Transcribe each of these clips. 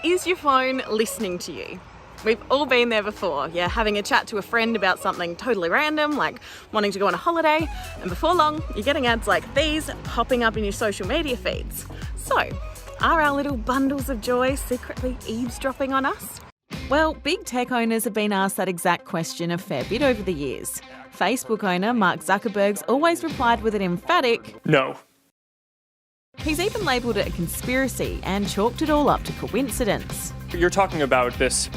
is your phone listening to you? We've all been there before. You're having a chat to a friend about something totally random, like wanting to go on a holiday, and before long, you're getting ads like these popping up in your social media feeds. So, are our little bundles of joy secretly eavesdropping on us? Well, big tech owners have been asked that exact question a fair bit over the years. Facebook owner Mark Zuckerberg's always replied with an emphatic no. He's even labelled it a conspiracy and chalked it all up to coincidence. You're talking about this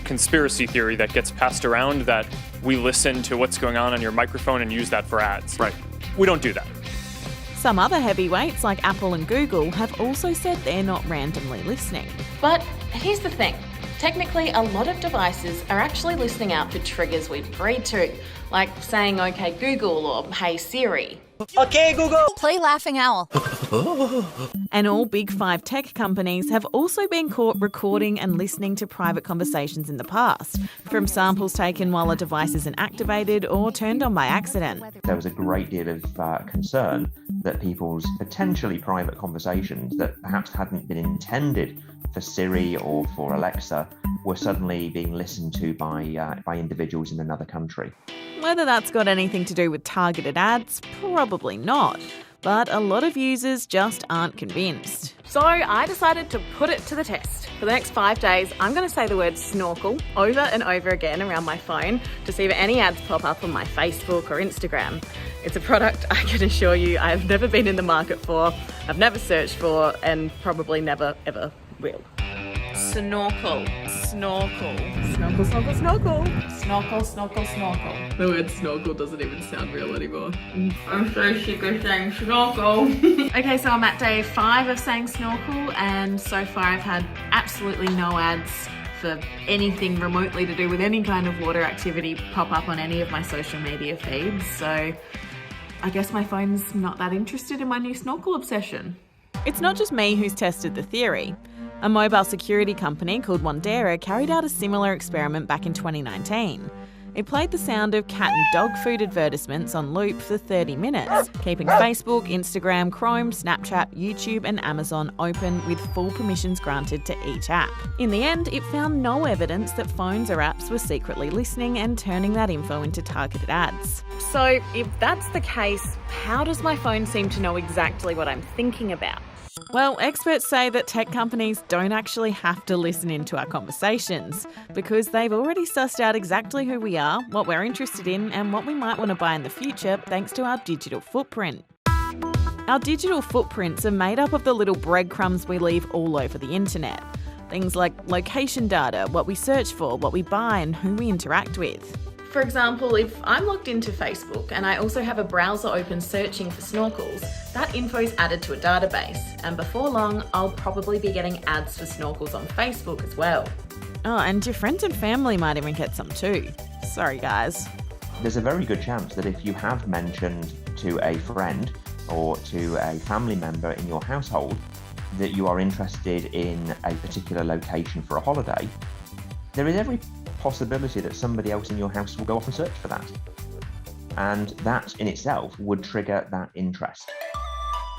conspiracy theory that gets passed around that we listen to what's going on your microphone and use that for ads. Right. We don't do that. Some other heavyweights like Apple and Google have also said they're not randomly listening. But here's the thing. Technically, a lot of devices are actually listening out for triggers we've agreed to, like saying, "Okay, Google," or "Hey, Siri." Okay, Google. Play Laughing Owl. And all big five tech companies have also been caught recording and listening to private conversations in the past, from samples taken while a device isn't activated or turned on by accident. There was a great deal of concern that people's potentially private conversations that perhaps hadn't been intended for Siri or for Alexa were suddenly being listened to by individuals in another country. Whether that's got anything to do with targeted ads, probably not. But a lot of users just aren't convinced. So I decided to put it to the test. For the next 5 days, I'm going to say the word snorkel over and over again around my phone to see if any ads pop up on my Facebook or Instagram. It's a product I can assure you I've never been in the market for, I've never searched for, and probably never ever will. Snorkel, snorkel, snorkel, snorkel, snorkel, snorkel, snorkel, snorkel. The word snorkel doesn't even sound real anymore. I'm so sick of saying snorkel. Okay, so I'm at day 5 of saying snorkel, and so far I've had absolutely no ads for anything remotely to do with any kind of water activity pop up on any of my social media feeds, so I guess my phone's not that interested in my new snorkel obsession. It's not just me who's tested the theory. A mobile security company called Wandera carried out a similar experiment back in 2019. It played the sound of cat and dog food advertisements on loop for 30 minutes, keeping Facebook, Instagram, Chrome, Snapchat, YouTube and Amazon open with full permissions granted to each app. In the end, it found no evidence that phones or apps were secretly listening and turning that info into targeted ads. So if that's the case, how does my phone seem to know exactly what I'm thinking about? Well, experts say that tech companies don't actually have to listen into our conversations because they've already sussed out exactly who we are, what we're interested in, and what we might want to buy in the future thanks to our digital footprint. Our digital footprints are made up of the little breadcrumbs we leave all over the internet. Things like location data, what we search for, what we buy, and who we interact with. For example, if I'm logged into Facebook and I also have a browser open searching for snorkels, that info is added to a database, and before long, I'll probably be getting ads for snorkels on Facebook as well. Oh, and your friends and family might even get some too. Sorry, guys. There's a very good chance that if you have mentioned to a friend or to a family member in your household that you are interested in a particular location for a holiday, there is every possibility that somebody else in your house will go off and search for that. And that in itself would trigger that interest.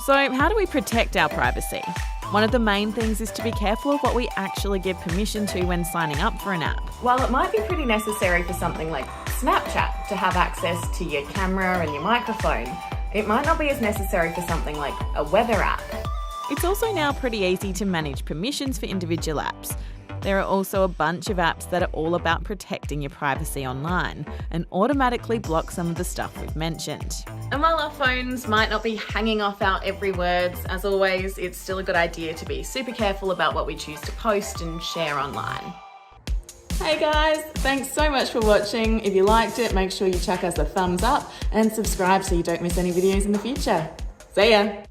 So how do we protect our privacy? One of the main things is to be careful of what we actually give permission to when signing up for an app. While it might be pretty necessary for something like Snapchat to have access to your camera and your microphone, it might not be as necessary for something like a weather app. It's also now pretty easy to manage permissions for individual apps. There are also a bunch of apps that are all about protecting your privacy online and automatically block some of the stuff we've mentioned. And while our phones might not be hanging off our every words, as always, it's still a good idea to be super careful about what we choose to post and share online. Hey guys, thanks so much for watching. If you liked it, make sure you chuck us a thumbs up and subscribe so you don't miss any videos in the future. See ya!